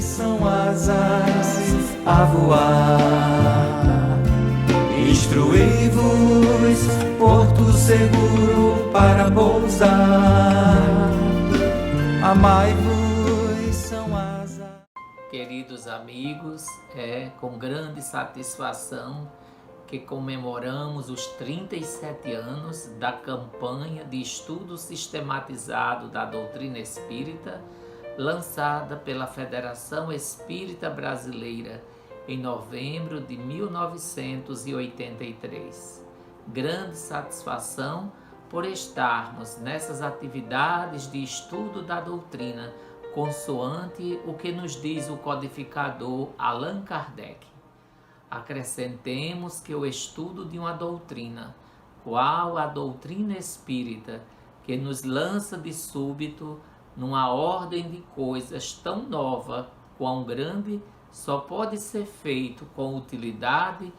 são asas a voar. Instruí-vos, porto seguro para pousar. Amai-vos, são asas. Queridos amigos, é com grande satisfação que comemoramos os 37 anos da campanha de estudo sistematizado da doutrina espírita, lançada pela Federação Espírita Brasileira em novembro de 1983. Grande satisfação por estarmos nessas atividades de estudo da doutrina, consoante o que nos diz o codificador Allan Kardec. Acrescentemos que o estudo de uma doutrina, qual a doutrina espírita, que nos lança de súbito numa ordem de coisas tão nova, quão grande, só pode ser feito com utilidade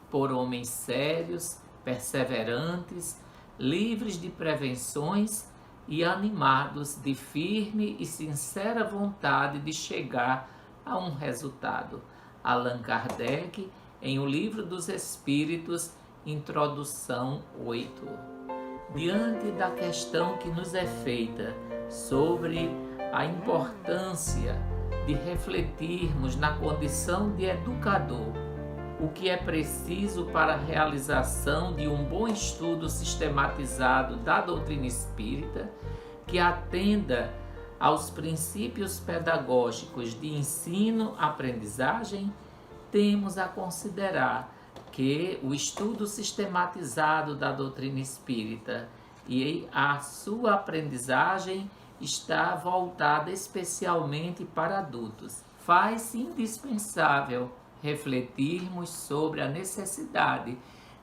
por homens sérios, perseverantes, livres de prevenções e animados de firme e sincera vontade de chegar a um resultado. Allan Kardec, em O Livro dos Espíritos, Introdução 8. Diante da questão que nos é feita sobre a importância de refletirmos na condição de educador, o que é preciso para a realização de um bom estudo sistematizado da doutrina espírita, que atenda aos princípios pedagógicos de ensino-aprendizagem, temos a considerar que o estudo sistematizado da doutrina espírita e a sua aprendizagem está voltada especialmente para adultos. Faz-se indispensável refletirmos sobre a necessidade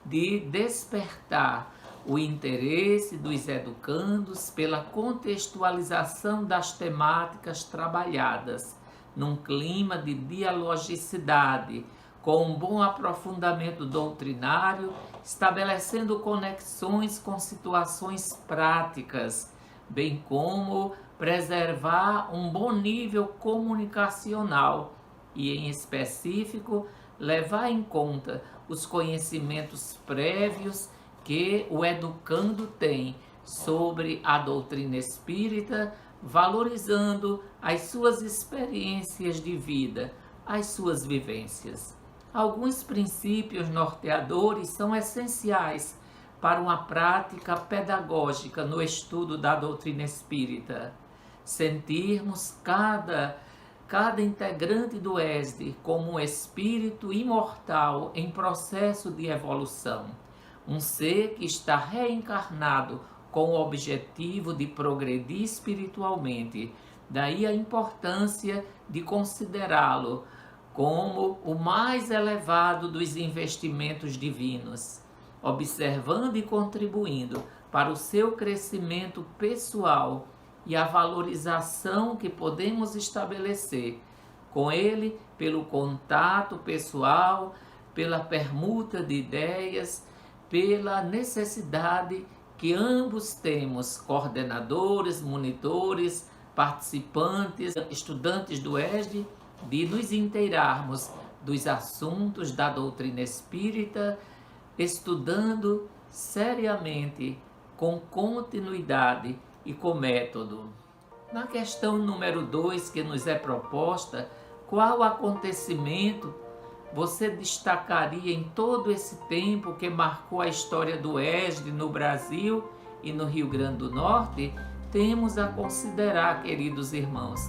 de despertar o interesse dos educandos pela contextualização das temáticas trabalhadas, num clima de dialogicidade, com um bom aprofundamento doutrinário, estabelecendo conexões com situações práticas, bem como preservar um bom nível comunicacional e, em específico, levar em conta os conhecimentos prévios que o educando tem sobre a doutrina espírita, valorizando as suas experiências de vida, as suas vivências. Alguns princípios norteadores são essenciais para uma prática pedagógica no estudo da doutrina espírita. Sentirmos cada integrante do ESD como um espírito imortal em processo de evolução, um ser que está reencarnado com o objetivo de progredir espiritualmente. Daí a importância de considerá-lo como o mais elevado dos investimentos divinos, observando e contribuindo para o seu crescimento pessoal e a valorização que podemos estabelecer com ele pelo contato pessoal, pela permuta de ideias, pela necessidade que ambos temos, coordenadores, monitores, participantes, estudantes do ESD, de nos inteirarmos dos assuntos da doutrina espírita, estudando seriamente, com continuidade e com método. Na questão número 2 que nos é proposta, qual acontecimento você destacaria em todo esse tempo que marcou a história do ESD no Brasil e no Rio Grande do Norte? Temos a considerar, queridos irmãos,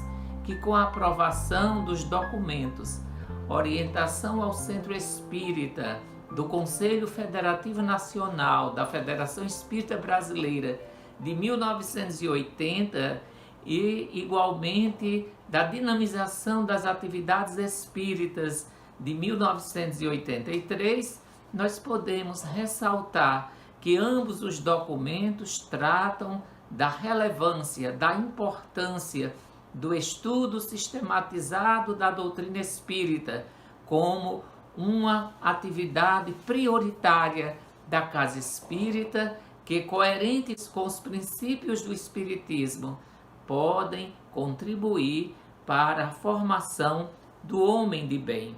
que com a aprovação dos documentos, orientação ao Centro Espírita do Conselho Federativo Nacional da Federação Espírita Brasileira de 1980 e, igualmente, da dinamização das atividades espíritas de 1983, nós podemos ressaltar que ambos os documentos tratam da relevância, da importância do estudo sistematizado da doutrina espírita como uma atividade prioritária da Casa Espírita, que, coerentes com os princípios do Espiritismo, podem contribuir para a formação do homem de bem.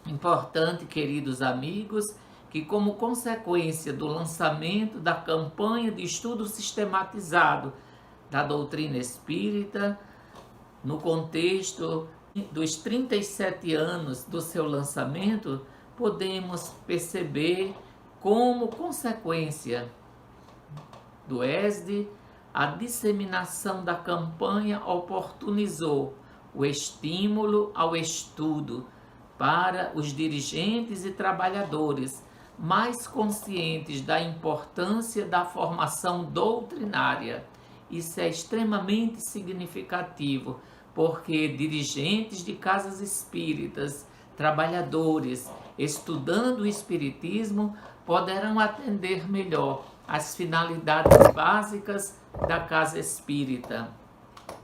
Importante, queridos amigos, que como consequência do lançamento da campanha de estudo sistematizado da doutrina espírita, no contexto dos 37 anos do seu lançamento, podemos perceber como consequência do ESD, a disseminação da campanha oportunizou o estímulo ao estudo para os dirigentes e trabalhadores mais conscientes da importância da formação doutrinária. Isso é extremamente significativo, porque dirigentes de casas espíritas, trabalhadores, estudando o espiritismo, poderão atender melhor as finalidades básicas da casa espírita.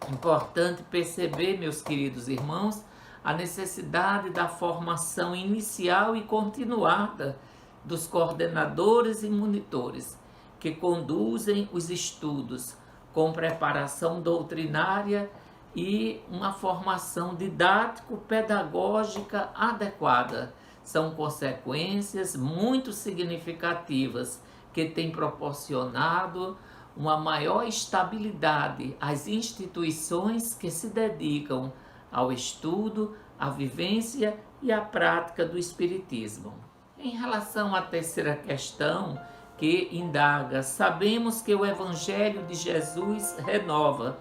Importante perceber, meus queridos irmãos, a necessidade da formação inicial e continuada dos coordenadores e monitores que conduzem os estudos com preparação doutrinária e uma formação didático-pedagógica adequada. São consequências muito significativas que têm proporcionado uma maior estabilidade às instituições que se dedicam ao estudo, à vivência e à prática do espiritismo. Em relação à terceira questão, que indaga, sabemos que o Evangelho de Jesus renova.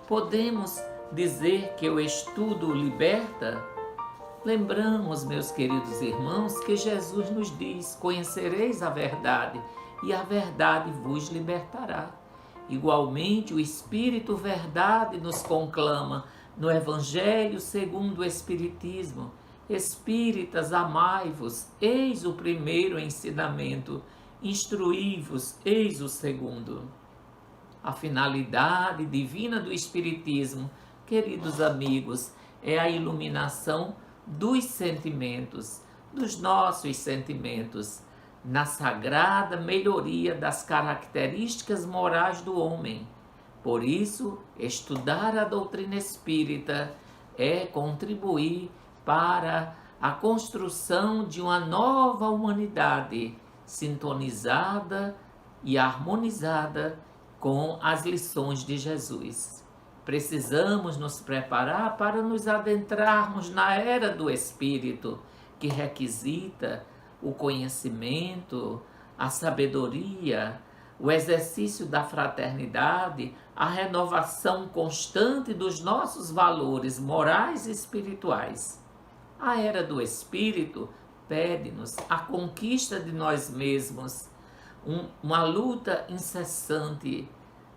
Podemos dizer que o estudo liberta? Lembramos, meus queridos irmãos, que Jesus nos diz: conhecereis a verdade, e a verdade vos libertará. Igualmente, o Espírito Verdade nos conclama no Evangelho segundo o Espiritismo: Espíritas, amai-vos, eis o primeiro ensinamento, instruí-vos, eis o segundo. A finalidade divina do Espiritismo, queridos amigos, é a iluminação dos sentimentos, dos nossos sentimentos, na sagrada melhoria das características morais do homem. Por isso, estudar a doutrina espírita é contribuir para a construção de uma nova humanidade sintonizada e harmonizada com as lições de Jesus. Precisamos nos preparar para nos adentrarmos na era do Espírito, que requisita o conhecimento, a sabedoria, o exercício da fraternidade, a renovação constante dos nossos valores morais e espirituais. A era do Espírito pede-nos a conquista de nós mesmos, uma luta incessante,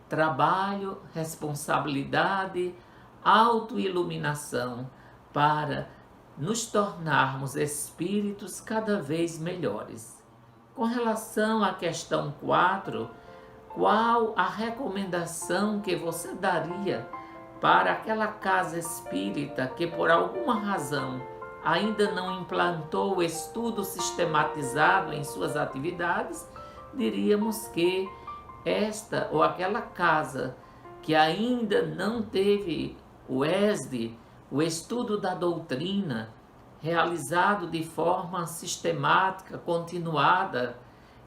trabalho, responsabilidade, autoiluminação, para nos tornarmos espíritos cada vez melhores. Com relação à questão 4, qual a recomendação que você daria para aquela casa espírita que por alguma razão ainda não implantou o estudo sistematizado em suas atividades? Diríamos que esta ou aquela casa que ainda não teve o ESD, o estudo da doutrina, realizado de forma sistemática, continuada,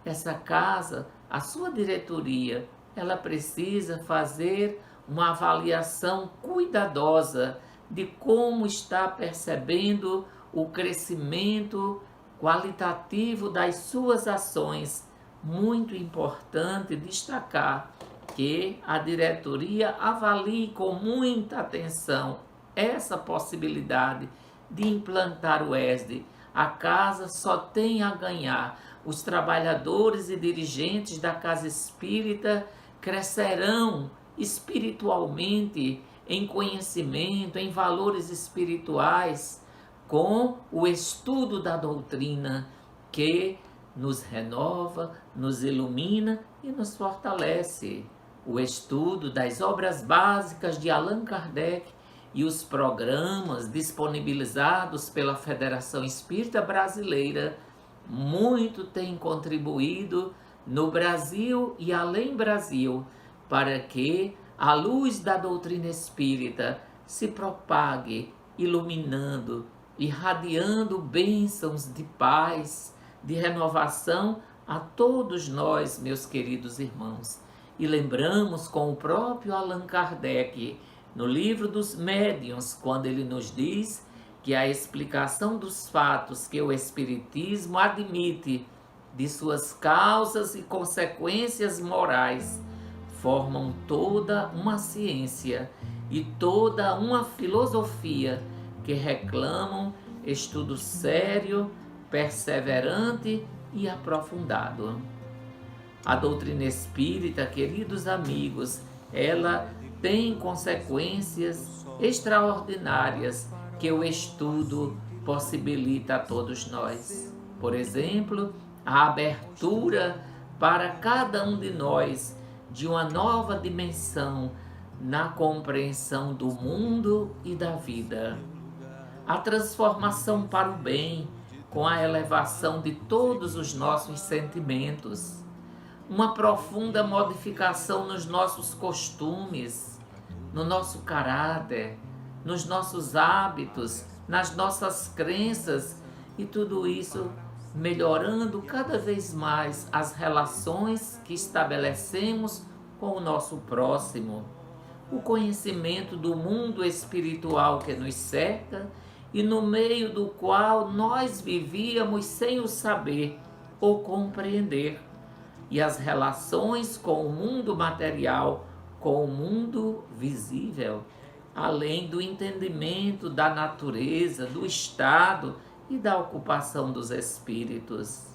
essa casa, a sua diretoria, ela precisa fazer uma avaliação cuidadosa de como está percebendo o crescimento qualitativo das suas ações. Muito importante destacar que a diretoria avalie com muita atenção essa possibilidade de implantar o ESD. A casa só tem a ganhar. Os trabalhadores e dirigentes da casa espírita crescerão espiritualmente, em conhecimento, em valores espirituais, com o estudo da doutrina que nos renova, nos ilumina e nos fortalece. O estudo das obras básicas de Allan Kardec e os programas disponibilizados pela Federação Espírita Brasileira muito têm contribuído no Brasil e além Brasil para que a luz da doutrina espírita se propague, iluminando, irradiando bênçãos de paz, de renovação a todos nós, meus queridos irmãos. E lembramos com o próprio Allan Kardec, no livro dos Médiuns, quando ele nos diz que a explicação dos fatos que o Espiritismo admite de suas causas e consequências morais formam toda uma ciência e toda uma filosofia que reclamam estudo sério, perseverante e aprofundado. A doutrina espírita, queridos amigos, ela tem consequências extraordinárias que o estudo possibilita a todos nós. Por exemplo, a abertura para cada um de nós de uma nova dimensão na compreensão do mundo e da vida. A transformação para o bem, com a elevação de todos os nossos sentimentos. Uma profunda modificação nos nossos costumes, no nosso caráter, nos nossos hábitos, nas nossas crenças, e tudo isso melhorando cada vez mais as relações que estabelecemos com o nosso próximo. O conhecimento do mundo espiritual que nos cerca e no meio do qual nós vivíamos sem o saber ou compreender, e as relações com o mundo material, com o mundo visível, além do entendimento da natureza, do estado e da ocupação dos espíritos.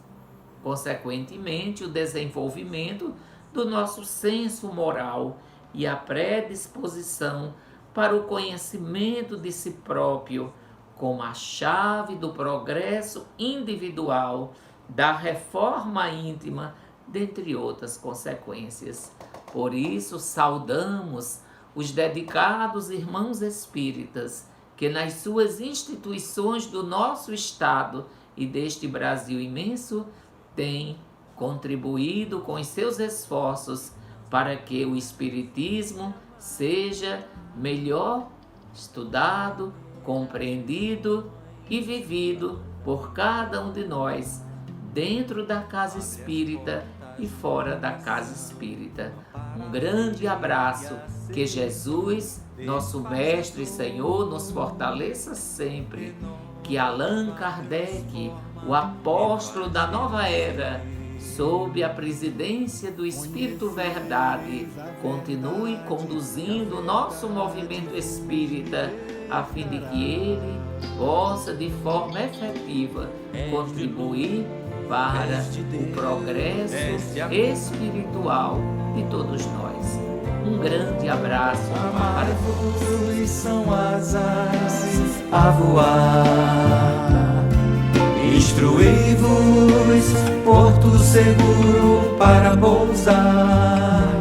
Consequentemente, o desenvolvimento do nosso senso moral e a predisposição para o conhecimento de si próprio como a chave do progresso individual, da reforma íntima, dentre outras consequências. Por isso, saudamos os dedicados irmãos espíritas que nas suas instituições do nosso Estado e deste Brasil imenso têm contribuído com os seus esforços para que o Espiritismo seja melhor estudado, compreendido e vivido por cada um de nós, dentro da casa espírita e fora da casa espírita. Um grande abraço, que Jesus, nosso Mestre e Senhor, nos fortaleça sempre, que Allan Kardec, o apóstolo da nova era, sob a presidência do Espírito Verdade, continue conduzindo o nosso movimento espírita, a fim de que ele possa, de forma efetiva, contribuir para o progresso espiritual de todos nós. Um grande abraço para todos. Amai-vos são asas a voar. Instruí-vos, porto seguro para pousar.